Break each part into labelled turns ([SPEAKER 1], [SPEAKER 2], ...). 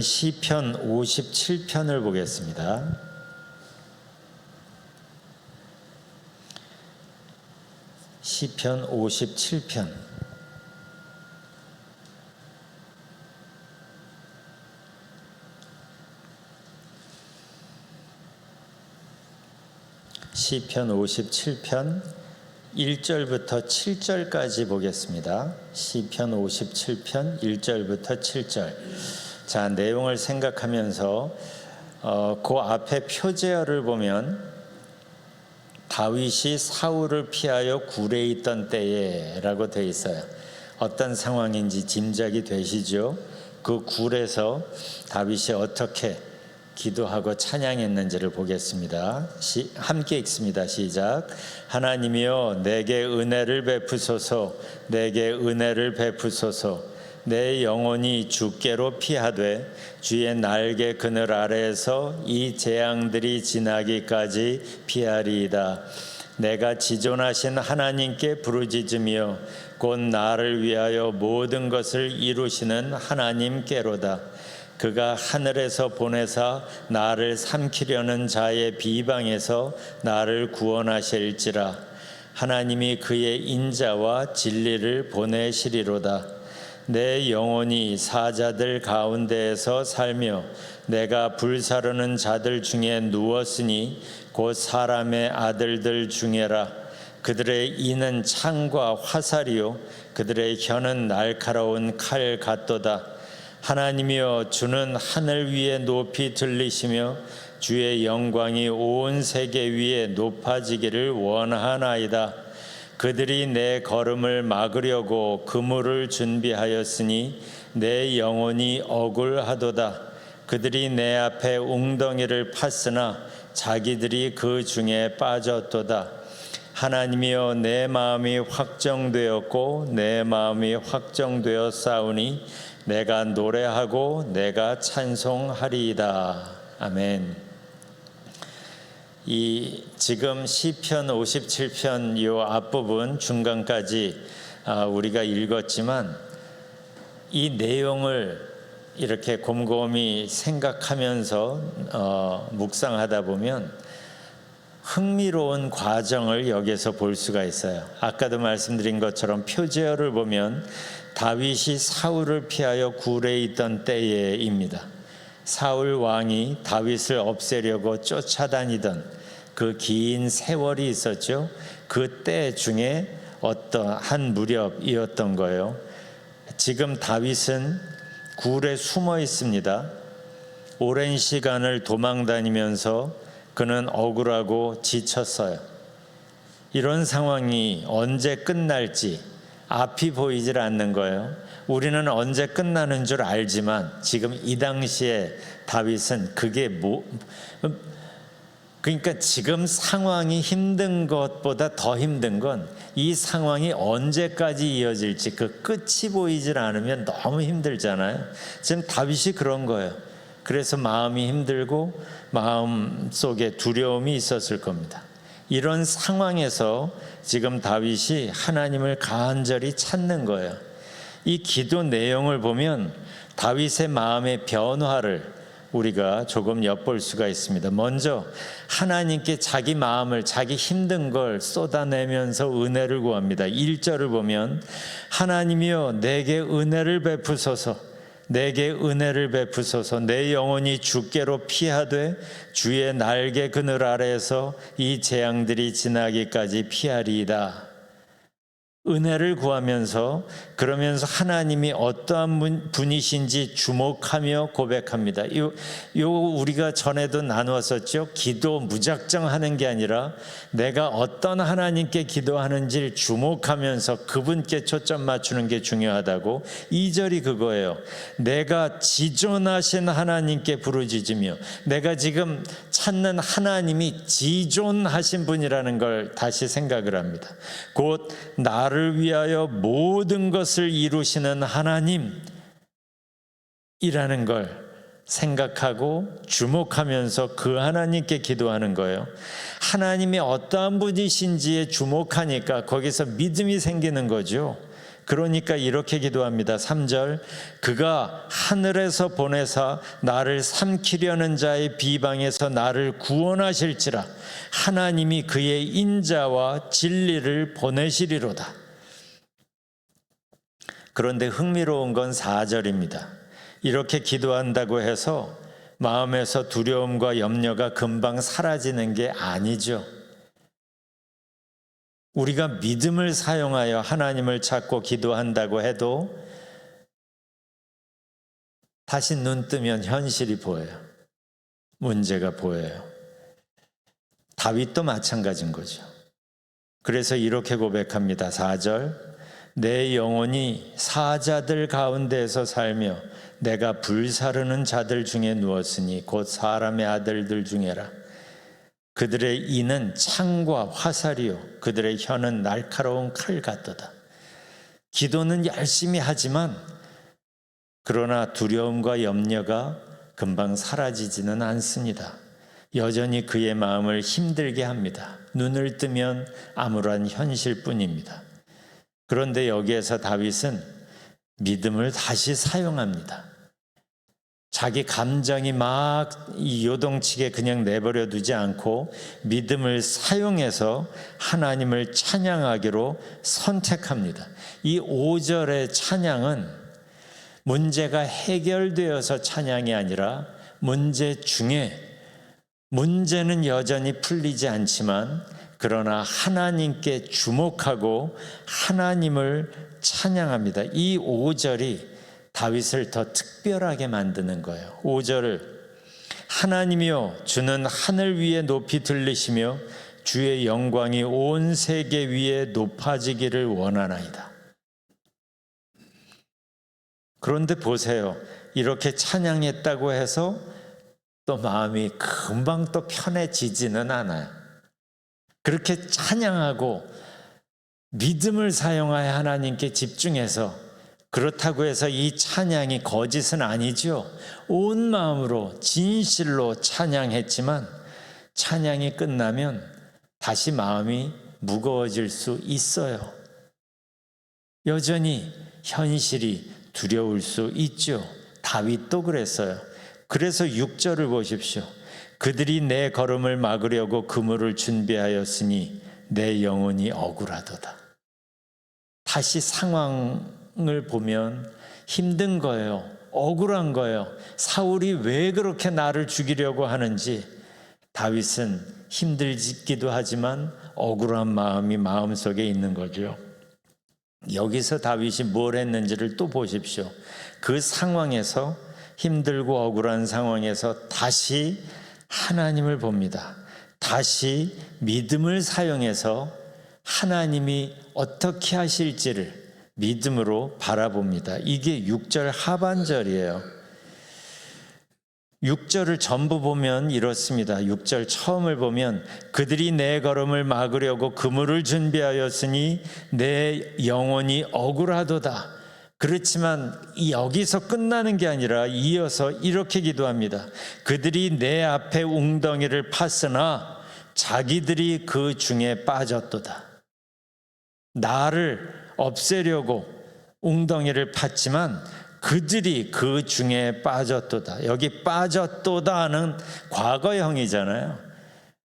[SPEAKER 1] 시편 57편을 보겠습니다. 시편 57편. 시편 57편 1절부터 7절까지 보겠습니다. 시편 57편 1절부터 7절. 자, 내용을 생각하면서 그 앞에 표제어를 보면 다윗이 사울을 피하여 굴에 있던 때에 라고 되어 있어요. 어떤 상황인지 짐작이 되시죠? 그 굴에서 다윗이 어떻게 기도하고 찬양했는지를 보겠습니다. 함께 읽습니다. 시작. 하나님이여 내게 은혜를 베푸소서. 내게 은혜를 베푸소서. 내 영혼이 주께로 피하되 주의 날개 그늘 아래에서 이 재앙들이 지나기까지 피하리이다. 내가 지존하신 하나님께 부르짖으며 곧 나를 위하여 모든 것을 이루시는 하나님께로다. 그가 하늘에서 보내사 나를 삼키려는 자의 비방에서 나를 구원하실지라. 하나님이 그의 인자와 진리를 보내시리로다. 내 영혼이 사자들 가운데에서 살며 내가 불사르는 자들 중에 누웠으니 곧 사람의 아들들 중에라. 그들의 이는 창과 화살이요 그들의 혀는 날카로운 칼 같도다. 하나님이여 주는 하늘 위에 높이 들리시며 주의 영광이 온 세계 위에 높아지기를 원하나이다. 그들이 내 걸음을 막으려고 그물을 준비하였으니 내 영혼이 억울하도다. 그들이 내 앞에 웅덩이를 팠으나 자기들이 그 중에 빠졌도다. 하나님이여 내 마음이 확정되었고 내 마음이 확정되어 싸우니 내가 노래하고 내가 찬송하리이다. 아멘. 이 지금 시편 57편 이 앞부분 중간까지 우리가 읽었지만 이 내용을 이렇게 곰곰이 생각하면서 묵상하다 보면 흥미로운 과정을 여기서 볼 수가 있어요. 아까도 말씀드린 것처럼 표제어를 보면 다윗이 사울을 피하여 굴에 있던 때에입니다. 사울 왕이 다윗을 없애려고 쫓아다니던 그 긴 세월이 있었죠. 그 때 중에 한 무렵이었던 거예요. 지금 다윗은 굴에 숨어 있습니다. 오랜 시간을 도망다니면서 그는 억울하고 지쳤어요. 이런 상황이 언제 끝날지 앞이 보이질 않는 거예요. 우리는 언제 끝나는 줄 알지만 지금 이 당시에 다윗은 그러니까 지금 상황이 힘든 것보다 더 힘든 건 이 상황이 언제까지 이어질지 그 끝이 보이질 않으면 너무 힘들잖아요. 지금 다윗이 그런 거예요. 그래서 마음이 힘들고 마음 속에 두려움이 있었을 겁니다. 이런 상황에서 지금 다윗이 하나님을 간절히 찾는 거예요. 이 기도 내용을 보면 다윗의 마음의 변화를 우리가 조금 엿볼 수가 있습니다. 먼저 하나님께 자기 마음을 자기 힘든 걸 쏟아내면서 은혜를 구합니다. 1절을 보면 하나님이여 내게 은혜를 베푸소서. 내게 은혜를 베푸소서. 내 영혼이 주께로 피하되 주의 날개 그늘 아래에서 이 재앙들이 지나기까지 피하리이다. 은혜를 구하면서 그러면서 하나님이 어떠한 분이신지 주목하며 고백합니다. 요 우리가 전에도 나누었었죠. 기도 무작정 하는 게 아니라 내가 어떤 하나님께 기도하는지를 주목하면서 그분께 초점 맞추는 게 중요하다고. 2절이 그거예요. 내가 지존하신 하나님께 부르짖으며 내가 지금 찾는 하나님이 지존하신 분이라는 걸 다시 생각을 합니다. 곧 나를 위하여 모든 것을 이루시는 하나님이라는 걸 생각하고 주목하면서 그 하나님께 기도하는 거예요. 하나님이 어떠한 분이신지에 주목하니까 거기서 믿음이 생기는 거죠. 그러니까 이렇게 기도합니다. 3절, 그가 하늘에서 보내사 나를 삼키려는 자의 비방에서 나를 구원하실지라. 하나님이 그의 인자와 진리를 보내시리로다. 그런데 흥미로운 건 4절입니다. 이렇게 기도한다고 해서 마음에서 두려움과 염려가 금방 사라지는 게 아니죠. 우리가 믿음을 사용하여 하나님을 찾고 기도한다고 해도 다시 눈 뜨면 현실이 보여요. 문제가 보여요. 다윗도 마찬가지인 거죠. 그래서 이렇게 고백합니다. 4절, 내 영혼이 사자들 가운데에서 살며 내가 불사르는 자들 중에 누웠으니 곧 사람의 아들들 중에라. 그들의 이는 창과 화살이요 그들의 혀는 날카로운 칼 같도다. 기도는 열심히 하지만 그러나 두려움과 염려가 금방 사라지지는 않습니다. 여전히 그의 마음을 힘들게 합니다. 눈을 뜨면 암울한 현실뿐입니다. 그런데 여기에서 다윗은 믿음을 다시 사용합니다. 자기 감정이 막 요동치게 그냥 내버려 두지 않고 믿음을 사용해서 하나님을 찬양하기로 선택합니다. 이 5절의 찬양은 문제가 해결되어서 찬양이 아니라 문제 중에 문제는 여전히 풀리지 않지만 그러나 하나님께 주목하고 하나님을 찬양합니다. 이 5절이 다윗을 더 특별하게 만드는 거예요. 5절을 하나님이여 주는 하늘 위에 높이 들리시며 주의 영광이 온 세계 위에 높아지기를 원하나이다. 그런데 보세요. 이렇게 찬양했다고 해서 또 마음이 금방 또 편해지지는 않아요. 그렇게 찬양하고 믿음을 사용하여 하나님께 집중해서 그렇다고 해서 이 찬양이 거짓은 아니죠. 온 마음으로 진실로 찬양했지만 찬양이 끝나면 다시 마음이 무거워질 수 있어요. 여전히 현실이 두려울 수 있죠. 다윗도 그랬어요. 그래서 6절을 보십시오. 그들이 내 걸음을 막으려고 그물을 준비하였으니 내 영혼이 억울하도다. 다시 상황을 보면 힘든 거예요. 억울한 거예요. 사울이 왜 그렇게 나를 죽이려고 하는지 다윗은 힘들기도 하지만 억울한 마음이 마음속에 있는 거죠. 여기서 다윗이 뭘 했는지를 또 보십시오. 그 상황에서 힘들고 억울한 상황에서 다시 하나님을 봅니다. 다시 믿음을 사용해서 하나님이 어떻게 하실지를 믿음으로 바라봅니다. 이게 6절 하반절이에요. 6절을 전부 보면 이렇습니다. 6절 처음을 보면 그들이 내 걸음을 막으려고 그물을 준비하였으니 내 영혼이 억울하도다. 그렇지만 여기서 끝나는 게 아니라 이어서 이렇게 기도합니다. 그들이 내 앞에 웅덩이를 팠으나 자기들이 그 중에 빠졌도다. 나를 없애려고 웅덩이를 팠지만 그들이 그 중에 빠졌도다. 여기 빠졌도다는 과거형이잖아요.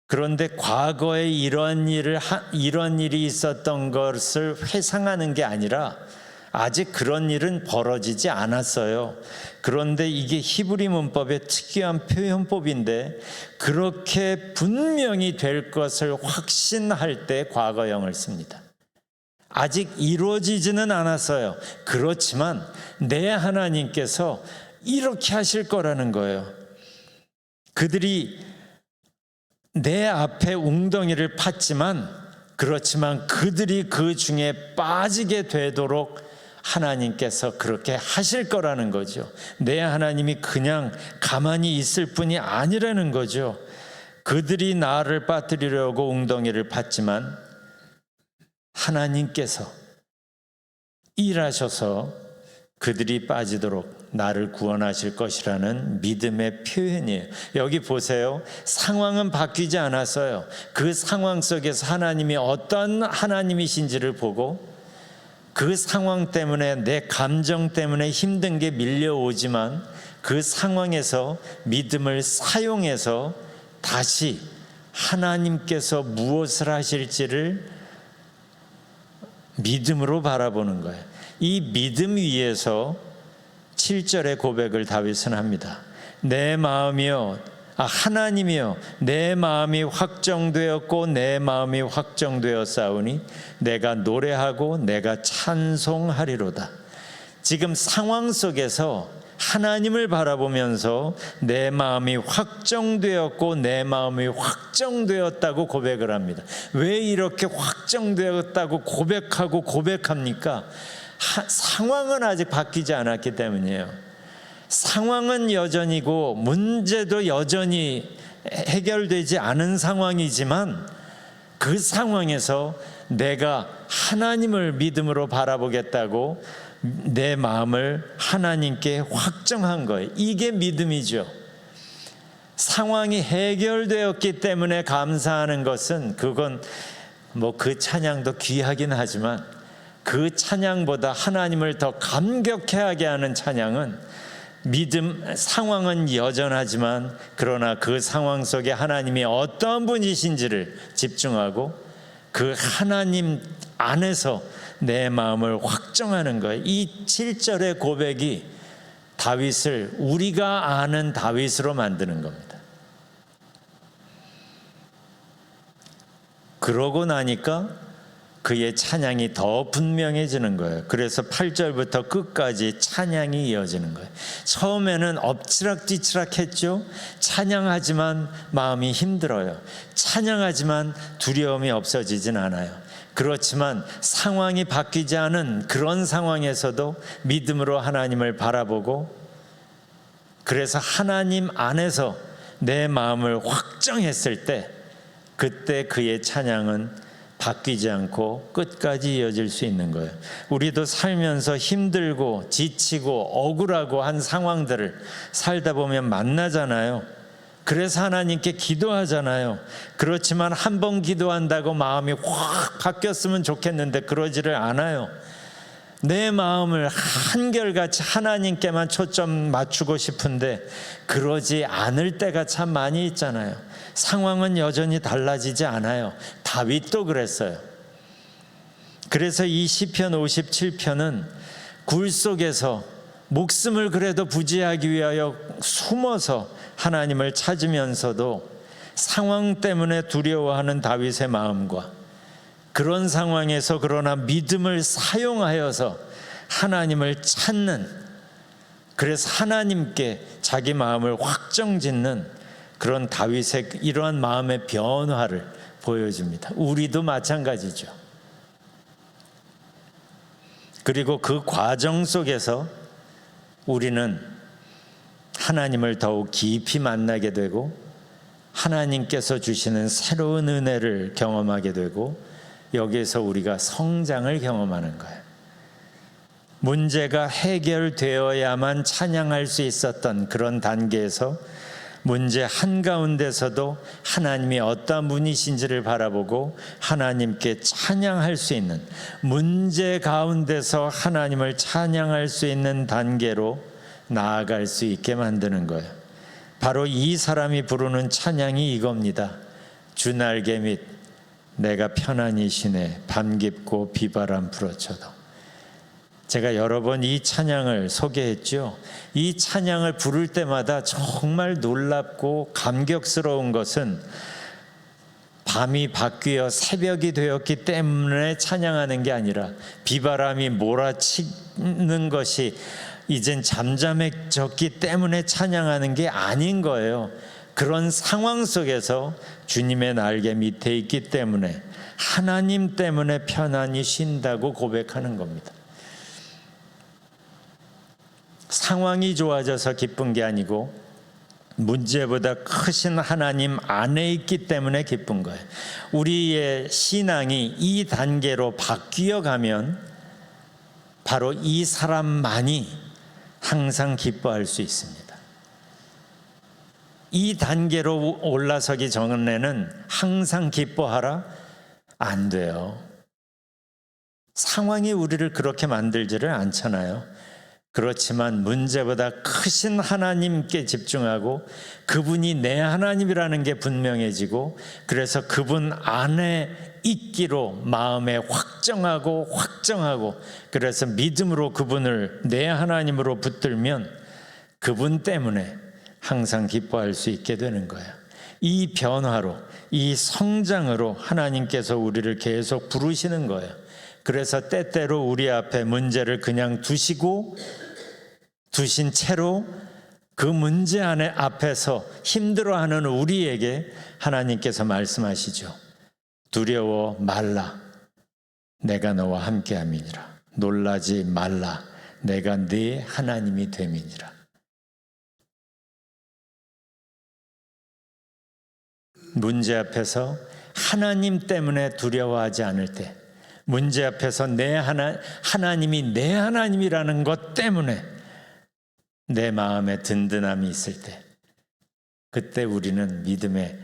[SPEAKER 1] 그런데 과거에 이런 일이 있었던 것을 회상하는 게 아니라 아직 그런 일은 벌어지지 않았어요. 그런데 이게 히브리 문법의 특이한 표현법인데 그렇게 분명히 될 것을 확신할 때 과거형을 씁니다. 아직 이루어지지는 않았어요. 그렇지만 내 하나님께서 이렇게 하실 거라는 거예요. 그들이 내 앞에 웅덩이를 팠지만 그렇지만 그들이 그 중에 빠지게 되도록 하나님께서 그렇게 하실 거라는 거죠. 내 하나님이 그냥 가만히 있을 뿐이 아니라는 거죠. 그들이 나를 빠뜨리려고 웅덩이를 팠지만 하나님께서 일하셔서 그들이 빠지도록 나를 구원하실 것이라는 믿음의 표현이에요. 여기 보세요. 상황은 바뀌지 않았어요. 그 상황 속에서 하나님이 어떤 하나님이신지를 보고 그 상황 때문에 내 감정 때문에 힘든 게 밀려오지만 그 상황에서 믿음을 사용해서 다시 하나님께서 무엇을 하실지를 믿음으로 바라보는 거예요. 이 믿음 위에서 7절의 고백을 다윗은 합니다. 내 마음이요, 하나님이여, 내 마음이 확정되었고 내 마음이 확정되었사오니 내가 노래하고 내가 찬송하리로다. 지금 상황 속에서 하나님을 바라보면서 내 마음이 확정되었고 내 마음이 확정되었다고 고백을 합니다. 왜 이렇게 확정되었다고 고백합니까? 상황은 아직 바뀌지 않았기 때문이에요. 상황은 여전이고 문제도 여전히 해결되지 않은 상황이지만 그 상황에서 내가 하나님을 믿음으로 바라보겠다고 내 마음을 하나님께 확정한 거예요. 이게 믿음이죠. 상황이 해결되었기 때문에 감사하는 것은 그건 그 찬양도 귀하긴 하지만 그 찬양보다 하나님을 더 감격해하게 하는 찬양은 상황은 여전하지만 그러나 그 상황 속에 하나님이 어떠한 분이신지를 집중하고 그 하나님 안에서 내 마음을 확정하는 거예요. 이 7절의 고백이 다윗을 우리가 아는 다윗으로 만드는 겁니다. 그러고 나니까 그의 찬양이 더 분명해지는 거예요. 그래서 8절부터 끝까지 찬양이 이어지는 거예요. 처음에는 엎치락뒤치락 했죠. 찬양하지만 마음이 힘들어요. 찬양하지만 두려움이 없어지진 않아요. 그렇지만 상황이 바뀌지 않은 그런 상황에서도 믿음으로 하나님을 바라보고 그래서 하나님 안에서 내 마음을 확정했을 때 그때 그의 찬양은 바뀌지 않고 끝까지 이어질 수 있는 거예요. 우리도 살면서 힘들고 지치고 억울하고 한 상황들을 살다 보면 만나잖아요. 그래서 하나님께 기도하잖아요. 그렇지만 한 번 기도한다고 마음이 확 바뀌었으면 좋겠는데 그러지를 않아요. 내 마음을 한결같이 하나님께만 초점 맞추고 싶은데 그러지 않을 때가 참 많이 있잖아요. 상황은 여전히 달라지지 않아요. 다윗도 그랬어요. 그래서 이 시편 57편은 굴 속에서 목숨을 그래도 부지하기 위하여 숨어서 하나님을 찾으면서도 상황 때문에 두려워하는 다윗의 마음과 그런 상황에서 그러나 믿음을 사용하여서 하나님을 찾는, 그래서 하나님께 자기 마음을 확정짓는 그런 다윗의 이러한 마음의 변화를 보여줍니다. 우리도 마찬가지죠. 그리고 그 과정 속에서 우리는 하나님을 더욱 깊이 만나게 되고 하나님께서 주시는 새로운 은혜를 경험하게 되고 여기에서 우리가 성장을 경험하는 거예요. 문제가 해결되어야만 찬양할 수 있었던 그런 단계에서 문제 한가운데서도 하나님이 어떤 분이신지를 바라보고 하나님께 찬양할 수 있는, 문제 가운데서 하나님을 찬양할 수 있는 단계로 나아갈 수 있게 만드는 거예요. 바로 이 사람이 부르는 찬양이 이겁니다. 주 날개 및 내가 편안히 쉬네 밤 깊고 비바람 불어쳐도. 제가 여러 번 이 찬양을 소개했죠. 이 찬양을 부를 때마다 정말 놀랍고 감격스러운 것은 밤이 바뀌어 새벽이 되었기 때문에 찬양하는 게 아니라 비바람이 몰아치는 것이 이젠 잠잠해졌기 때문에 찬양하는 게 아닌 거예요. 그런 상황 속에서 주님의 날개 밑에 있기 때문에 하나님 때문에 편안히 쉰다고 고백하는 겁니다. 상황이 좋아져서 기쁜 게 아니고 문제보다 크신 하나님 안에 있기 때문에 기쁜 거예요. 우리의 신앙이 이 단계로 바뀌어 가면 바로 이 사람만이 항상 기뻐할 수 있습니다. 이 단계로 올라서기 전에는 항상 기뻐하라? 안 돼요. 상황이 우리를 그렇게 만들지를 않잖아요. 그렇지만 문제보다 크신 하나님께 집중하고 그분이 내 하나님이라는 게 분명해지고, 그래서 그분 안에 있기로 마음에 확정하고 그래서 믿음으로 그분을 내 하나님으로 붙들면 그분 때문에 항상 기뻐할 수 있게 되는 거예요. 이 변화로, 이 성장으로 하나님께서 우리를 계속 부르시는 거예요. 그래서 때때로 우리 앞에 문제를 그냥 두신 채로 그 문제 안에 앞에서 힘들어하는 우리에게 하나님께서 말씀하시죠. 두려워 말라. 내가 너와 함께함이니라. 놀라지 말라. 내가 네 하나님이 됨이니라. 문제 앞에서 하나님 때문에 두려워하지 않을 때, 문제 앞에서 하나님이 내 하나님이라는 것 때문에 내 마음에 든든함이 있을 때, 그때 우리는 믿음의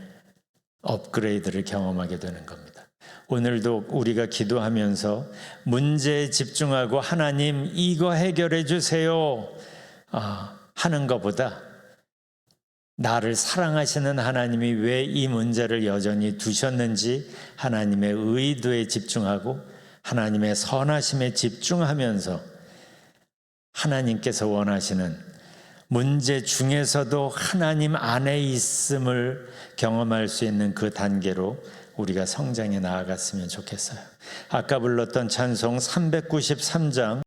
[SPEAKER 1] 업그레이드를 경험하게 되는 겁니다. 오늘도 우리가 기도하면서 문제에 집중하고 하나님 이거 해결해 주세요 하는 것보다, 나를 사랑하시는 하나님이 왜 이 문제를 여전히 두셨는지 하나님의 의도에 집중하고 하나님의 선하심에 집중하면서 하나님께서 원하시는 문제 중에서도 하나님 안에 있음을 경험할 수 있는 그 단계로 우리가 성장해 나아갔으면 좋겠어요. 아까 불렀던 찬송 393장